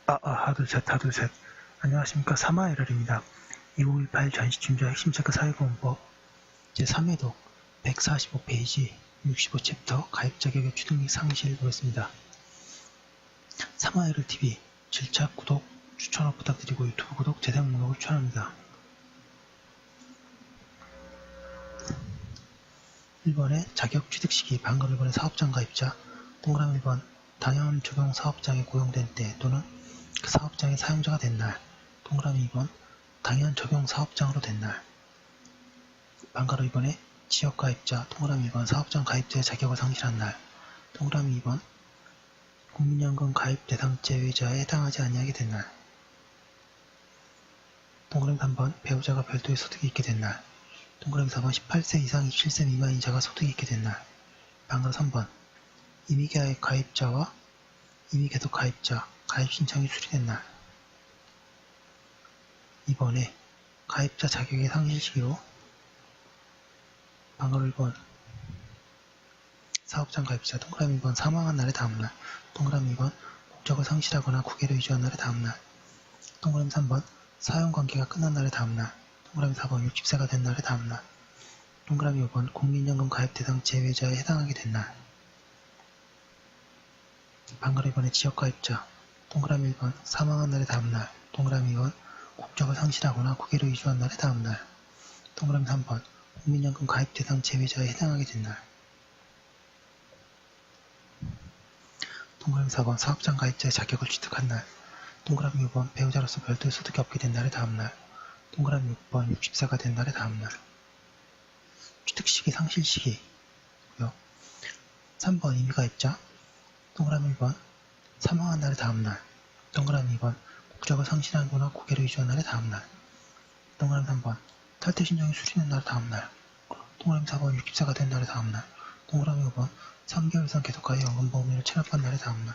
하두셋. 안녕하십니까. 사마에럴입니다. 2018 전시춘자 핵심체크 사회보험법 제3회독 145페이지 65챕터 가입 자격의 취득 및 상실 보겠습니다. 사마에럴TV 질차 구독, 추천을 부탁드리고 유튜브 구독, 재생 목록을 추천합니다. 1번에 자격 취득 시기 방금 1번의 사업장 가입자 동그라미 1번 당연 적용 사업장에 고용된 때 또는 그 사업장의 사용자가 된 날 동그라미 2번 당연 적용 사업장으로 된 날 방가로 2번에 지역 가입자 동그라미 1번 사업장 가입자의 자격을 상실한 날 동그라미 2번 국민연금 가입 대상 제외자에 해당하지 아니하게 된 날 동그라미 3번 배우자가 별도의 소득이 있게 된 날 동그라미 4번 18세 이상 27세 미만인 자가 소득이 있게 된 날 방가로 3번 이미 가입자와 이미 계속 가입자 가입 신청이 수리된 날 2번에 가입자 자격의 상실 시기로 방가로 1번 사업장 가입자 동그라미 2번 사망한 날의 다음날 동그라미 2번 국적을 상실하거나 국외로 이주한 날의 다음날 동그라미 3번 사용관계가 끝난 날의 다음날 동그라미 4번 60세가 된 날의 다음날 동그라미 5번 국민연금 가입 대상 제외자에 해당하게 된 날 방가로 2번의 지역 가입자 동그라미 1번 사망한 날의 다음날 동그라미 2번 국적을 상실하거나 국외로 이주한 날의 다음날 동그라미 3번 국민연금 가입 대상 제외자에 해당하게 된 날 동그라미 4번 사업장 가입자의 자격을 취득한 날 동그라미 6번 배우자로서 별도의 소득이 없게 된 날의 다음날 동그라미 6번 60세가 된 날의 다음날 취득시기 상실시기고요. 3번 이미 가입자 동그라미 1번 사망한 날의 다음날 동그라미 2번 국적을 상실하거나 국외로 이주한 날의 다음날 동그라미 3번 탈퇴 신청이 수리된 날의 다음날 동그라미 4번 60세가 된 날의 다음날 동그라미 5번 3개월 이상 계속하여 연금보험료를 체납한 날의 다음날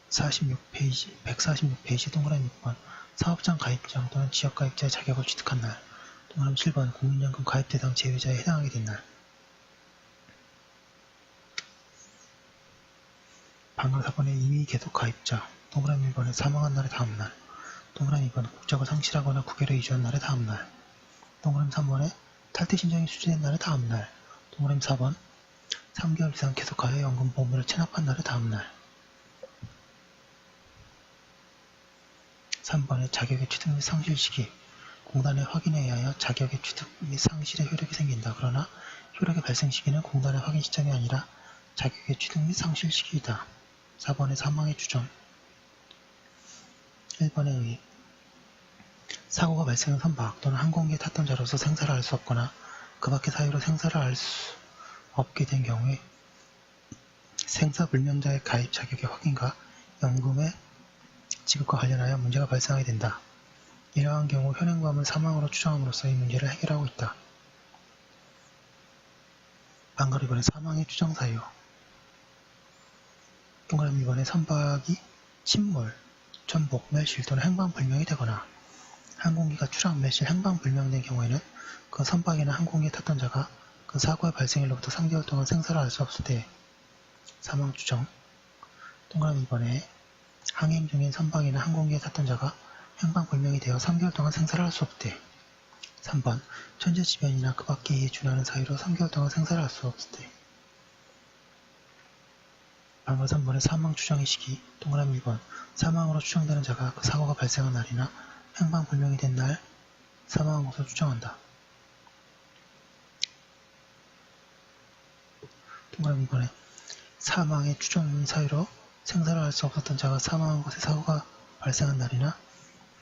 146페이지 동그라미 6번 사업장 가입자 또는 지역 가입자의 자격을 취득한 날 동그라미 7번 국민연금 가입 대상 제외자에 해당하게 된 날 방금 4번의 이미 계속 가입자 동그라미 1번에 사망한 날의 다음날 동그라미 2번 국적을 상실하거나 국외로 이주한 날의 다음날 동그라미 3번에 탈퇴 신청이 수리된 날의 다음날 동그라미 4번 3개월 이상 계속하여 연금보험료를 체납한 날의 다음날 3번의 자격의 취득 및 상실 시기 공단의 확인에 의하여 자격의 취득 및 상실의 효력이 생긴다. 그러나 효력의 발생 시기는 공단의 확인 시점이 아니라 자격의 취득 및 상실 시기이다. 4번의 사망의 주점 1번에 의해 사고가 발생한 선박 또는 항공기에 탔던 자로서 생사를 알 수 없거나 그 밖의 사유로 생사를 알 수 없게 된 경우에 생사불명자의 가입 자격의 확인과 연금의 지급과 관련하여 문제가 발생하게 된다. 이러한 경우 현행범을 사망으로 추정함으로써 이 문제를 해결하고 있다. 방가로 2번의 사망의 추정 사유 동그라미 2번의 선박이 침몰, 전복, 멸실 또는 행방불명이 되거나 항공기가 추락, 멸실, 행방불명된 경우에는 그 선박이나 항공기에 탔던 자가 그 사고의 발생일로부터 3개월 동안 생사를 알 수 없을 때 사망 추정 동그라미 2번에 항행 중인 선박이나 항공기에 탔던 자가 행방불명이 되어 3개월 동안 생사를 할 수 없을 때 3번 천재지변이나 그 밖에 이에 준하는 사유로 3개월 동안 생사를 할 수 없을 때 방금 3번의 사망 추정의 시기 동그라미 2번 사망으로 추정되는 자가 그 사고가 발생한 날이나 행방불명이 된 날 사망한 것으로 추정한다. 동그라미 2번에 사망의 추정인 사유로 생사를 할 수 없었던 자가 사망한 것에 사고가 발생한 날이나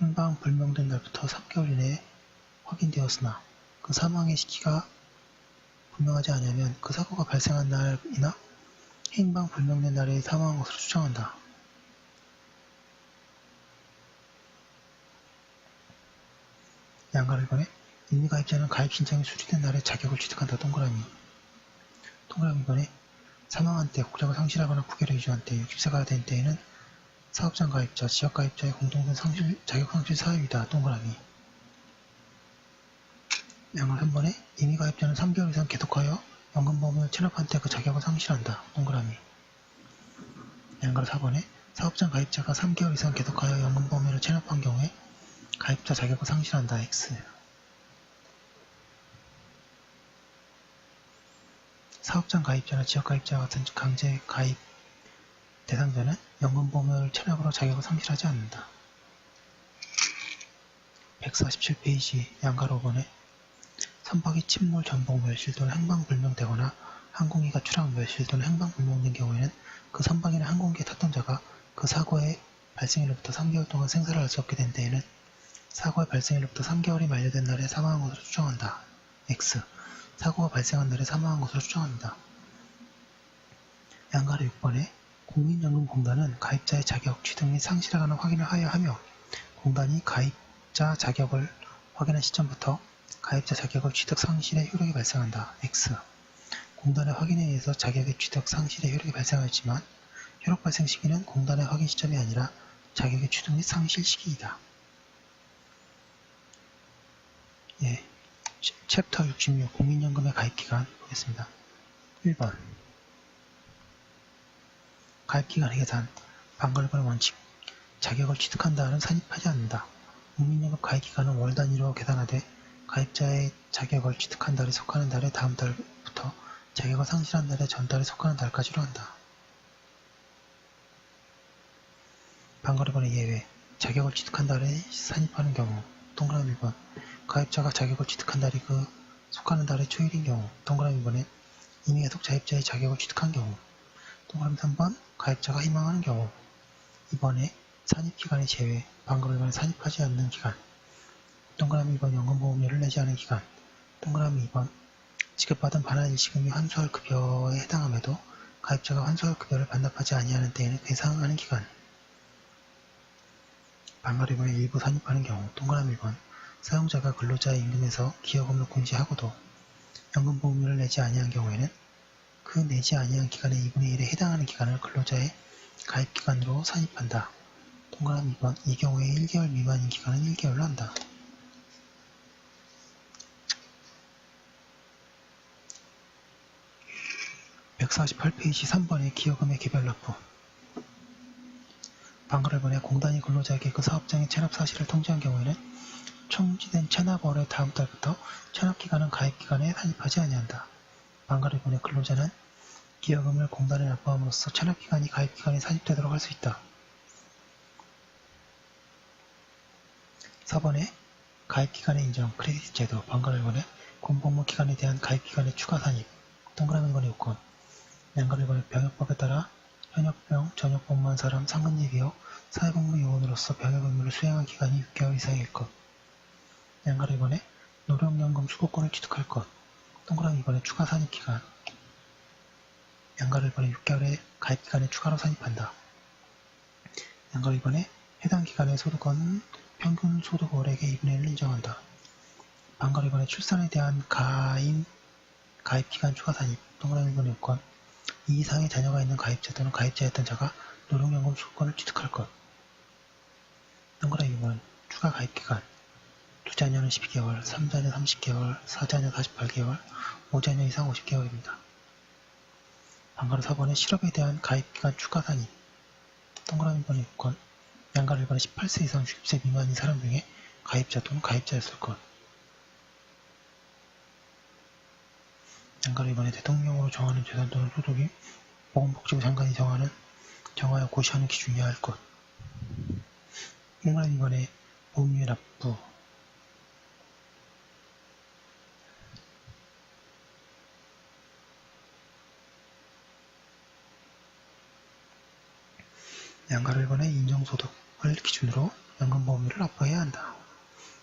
행방불명된 날부터 3개월 이내에 확인되었으나 그 사망의 시기가 분명하지 않으면 그 사고가 발생한 날이나 행방불명된 날에 사망한 것으로 추정한다. 양가로 1번에 이미 가입자는 가입 신청이 수리된 날에 자격을 취득한다. 동그라미 2번에 사망한 때 국적을 상실하거나 국외로 이주한 때 60세가 된 때에는 사업장 가입자, 지역 가입자의 공동된 자격 상실 사유이다. 동그라미 양을 3번에 이미 가입자는 3개월 이상 계속하여 연금보험을 체납한 때 그 자격을 상실한다. 동그라미. 양가로 4번에 사업장 가입자가 3개월 이상 계속하여 연금보험료를 체납한 경우에 가입자 자격을 상실한다. X. 사업장 가입자나 지역가입자 같은 강제 가입 대상자는 연금보험료를 체납으로 자격을 상실하지 않는다. 147페이지 양가로 5번에 선박이 침몰, 전복, 멸실 또는 행방불명되거나 항공기가 추락, 멸실 또는 행방불명된 경우에는 그 선박이나 항공기에 탔던 자가 그 사고의 발생일로부터 3개월 동안 생사를 알 수 없게 된 때에는 사고의 발생일로부터 3개월이 만료된 날에 사망한 것으로 추정한다. X. 사고가 발생한 날에 사망한 것으로 추정한다. 양가로 6번에 국민연금공단은 가입자의 자격, 취득 및 상실에 관한 확인을 하여야 하며 공단이 가입자 자격을 확인한 시점부터 가입자 자격의 취득 상실의 효력이 발생한다. X. 공단의 확인에 의해서 자격의 취득 상실의 효력이 발생하였지만 효력 발생 시기는 공단의 확인 시점이 아니라 자격의 취득 및 상실 시기이다. 예, 챕터 66 국민연금의 가입기간 보겠습니다. 1번 가입기간의 계산 방가르반의 원칙 자격을 취득한 다음은 산입하지 않는다. 국민연금 가입기간은 월 단위로 계산하되 가입자의 자격을 취득한 달에 속하는 달의 다음 달부터 자격을 상실한 달의 전달에 속하는 달까지로 한다. 방가르반의 예외 자격을 취득한 달에 산입하는 경우 동그라미 1번 가입자가 자격을 취득한 달이 그 속하는 달의 초일인 경우 동그라미 2번에 이미 계속 자입자의 자격을 취득한 경우 동그라미 3번 가입자가 희망하는 경우 2번에 산입기간의 제외 방가르반에 산입하지 않는 기간 동그라미 2번 연금보험료를 내지 않은 기간 동그라미 2번 지급받은 반환 일시금이 환수할 급여에 해당함에도 가입자가 환수할 급여를 반납하지 아니하는 때에는 해당하는 기간 방가르반에 일부 산입하는 경우 동그라미 1번 사용자가 근로자의 임금에서 기여금을 공제하고도 연금보험료를 내지 아니한 경우에는 그 내지 아니한 기간의 2분의 1에 해당하는 기간을 근로자의 가입기간으로 산입한다. 동그라미 2번 이 경우에 1개월 미만인 기간은 1개월로 한다. 148페이지 3번의 기여금의 개별 납부 방가르반에 공단이 근로자에게 그 사업장의 체납 사실을 통지한 경우에는 총지된 체납월의 다음 달부터 체납기간은 가입기간에 산입하지 아니한다. 방가르반의 근로자는 기여금을 공단에 납부함으로써 체납기간이 가입기간에 산입되도록 할 수 있다. 4번에 가입기간의 인정, 크레디트 제도, 방가르반의 군복무 기간에 대한 가입기간의 추가 산입, 동그라미 1번의 요건, 양가르반의 병역법에 따라 현역병, 전역복무한 사람, 상근예비역, 사회복무 요원으로서 병역 의무를 수행한 기간이 6개월 이상일 것, 양가로 2번에 노령연금 수급권을 취득할 것 동그라미 2번에 추가 산입기간 양가로 1번에 6개월의 가입기간에 추가로 산입한다. 양가로 2번에 해당 기간의 소득은 평균 소득월액의 2분의 1을 인정한다. 방가로 2번에 출산에 대한 가입기간 추가 산입 동그라미 1번의 요건 이 이상의 자녀가 있는 가입자 또는 가입자였던 자가 노령연금 수급권을 취득할 것 동그라미 2번 추가 가입기간 2자녀는 12개월, 3자녀 30개월, 4자녀 48개월, 5자녀 이상 50개월입니다. 방가로 4번에 실업에 대한 가입기간 추가 산입 동그라미 1번의 요건 양가로 1번에 18세 이상 60세 미만인 사람 중에 가입자 또는 가입자였을 것 양가로 2번에 대통령으로 정하는 재산 또는 소득이 보건복지부 장관이 정하여 고시하는 기준이어야 할 것 동그라미 2번에 보험료의 납부 양가로 1번에 인정소득을 기준으로 연금보험료를 납부해야 한다.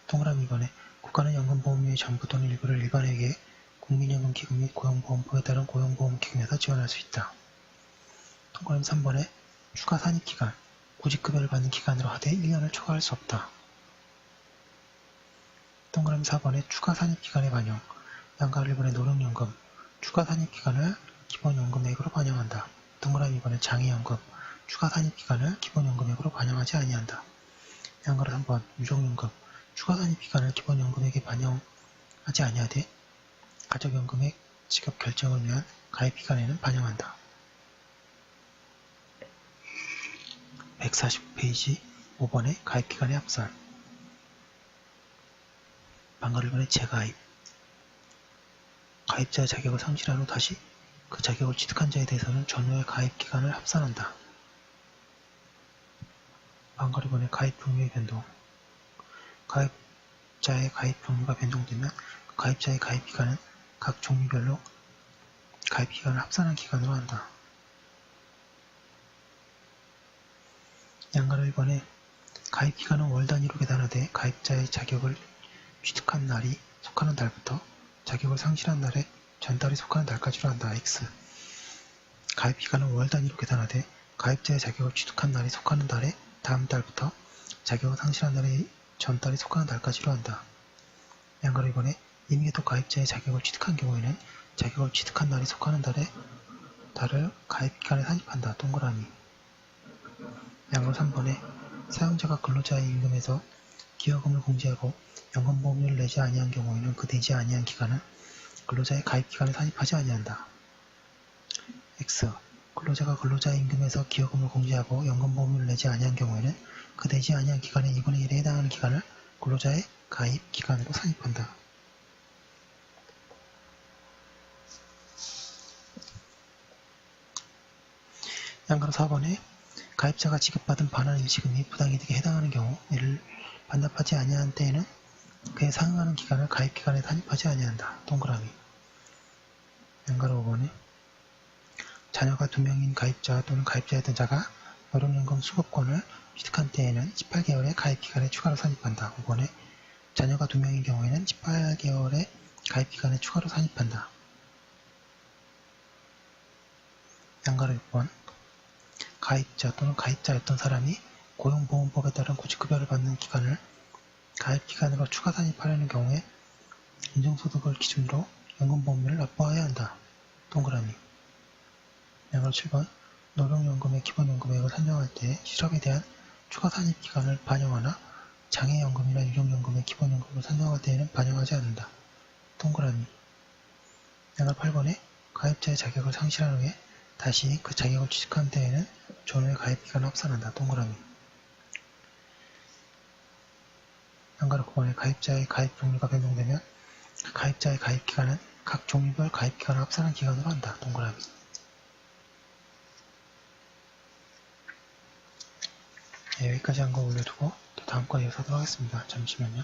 동그라미 2번에 국가는 연금보험료의 전부 또는 일부를 일반에게 국민연금기금 및 고용보험법에 따른 고용보험기금에서 지원할 수 있다. 동그라미 3번에 추가 산입기간, 구직급여를 받는 기간으로 하되 1년을 초과할 수 없다. 동그라미 4번에 추가 산입기간의 반영, 양가로 1번에 노령연금, 추가 산입기간을 기본연금액으로 반영한다. 동그라미 2번에 장애연금, 추가 산입기간을 기본연금액으로 반영하지 아니한다. 양가로 3번 유족연금, 추가 산입기간을 기본연금액에 반영하지 아니하되 가족연금액 지급 결정을 위한 가입기간에는 반영한다. 149페이지 5번의 가입기간의 합산. 방금 1번의 재가입. 가입자의 자격을 상실한 후 다시 그 자격을 취득한 자에 대해서는 전후의 가입기간을 합산한다. 방금 1번의 가입 종류의 변동. 가입자의 가입 종류가 변동되면 그 가입자의 가입기간은 각 종류별로 가입기간을 합산한 기간으로 한다. 양가로 1번에 가입기간은 월 단위로 계산하되 가입자의 자격을 취득한 날이 속하는 달부터 자격을 상실한 날에 전달이 속하는 달까지로 한다. X. 가입기간은 월 단위로 계산하되 가입자의 자격을 취득한 날이 속하는 달의 다음 달부터 자격을 상실한 날의 전달이 속하는 달까지로 한다. 양가로 2번에 이미에도 가입자의 자격을 취득한 경우에는 자격을 취득한 날이 속하는 달을 가입기간에 산입한다. 동그라미. 양가로 3번에 사용자가 근로자의 임금에서 기여금을 공제하고 연금보험료를 내지 아니한 경우에는 그 내지 아니한 기간은 근로자의 가입기간에 산입하지 아니한다. X. 근로자가 근로자의 임금에서 기여금을 공제하고 연금보험료를 내지 아니한 경우에는 그 내지 아니한 기간의 2분의 1에 해당하는 기간을 근로자의 가입기간으로 산입한다. 양가로 4번에 가입자가 지급받은 반환 일시금이 부당이득에 해당하는 경우 이를 반납하지 아니한 때에는 그에 상응하는 기간을 가입기간에 산입하지 아니한다. 동그라미. 양가로 5번에 자녀가 2명인 가입자 또는 가입자였던 자가 노령연금 수급권을 취득한 때에는 18개월의 가입기간에 추가로 산입한다. 5번에 자녀가 2명인 경우에는 18개월의 가입기간에 추가로 산입한다. 양가로 6번 가입자 또는 가입자였던 사람이 고용보험법에 따른 고직급여를 받는 기간을 가입기간으로 추가 산입하려는 경우에 인정소득을 기준으로 연금보험료를 납부해야 한다. 동그라미. 양가로 7번 노령연금의 기본연금액을 산정할 때 실업에 대한 추가 산입기간을 반영하나 장애연금이나 유족연금의 기본연금을 산정할 때에는 반영하지 않는다. 동그라미. 양가로 8번에 가입자의 자격을 상실한 후에 다시 그 자격을 취득한 때에는 전후의 가입기간을 합산한다. 동그라미. 양가로 9번에 가입자의 가입 종류가 변동되면 그 가입자의 가입기간은 각 종류별 가입기간을 합산한 기간으로 한다. 동그라미. 네, 여기까지 한 거 올려두고 또 다음 거 이어서 하도록 하겠습니다. 잠시만요.